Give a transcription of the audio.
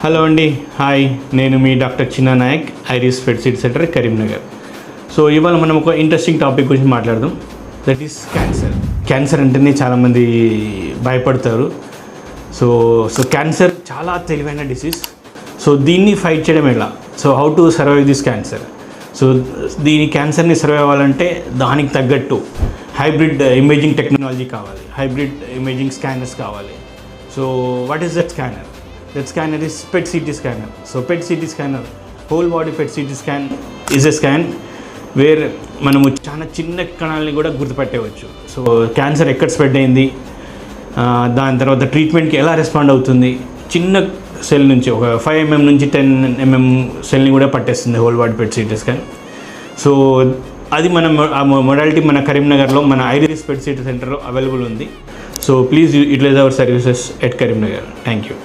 Hello అండి, hi. నేను మీ doctor Chinna Nayak, Iris PET city centre, Karimnagar. So ఇవాళ మనం ఒక ఇంట్రెస్టింగ్ టాపిక్ గురించి మాట్లాడదాం. That is cancer. క్యాన్సర్ అంటేనే చాలామంది భయపడతారు. సో క్యాన్సర్ చాలా తెలివైన డిసీజ్. సో దీన్ని ఫైట్ చేయడం ఎలా? So how to survive this cancer? So క్యాన్సర్ని సర్వైవ్ అవ్వాలంటే దానికి తగ్గట్టు హైబ్రిడ్ ఇమేజింగ్ టెక్నాలజీ కావాలి, హైబ్రిడ్ ఇమేజింగ్ స్కానర్స్ కావాలి. So what is that scanner? That scanner is PET CT scanner. So PET CT scanner, whole body PET CT scan is a scan where మనము చాలా చిన్న కణాలని కూడా గుర్తుపట్టవచ్చు. So cancer ఎక్కడ spread అయింది, దాని తర్వాత ట్రీట్మెంట్కి ఎలా రెస్పాండ్ అవుతుంది, చిన్న సెల్ నుంచి ఒక 5 mm నుంచి 10 mm సెల్ని కూడా పట్టేస్తుంది whole body PET CT scan. So అది ఆ మొడాలిటీ మన కరీంనగర్లో మన ఐరిస్ PET CT సెంటర్లో అవైలబుల్ ఉంది. So please utilise our services at Karimnagar. Thank you.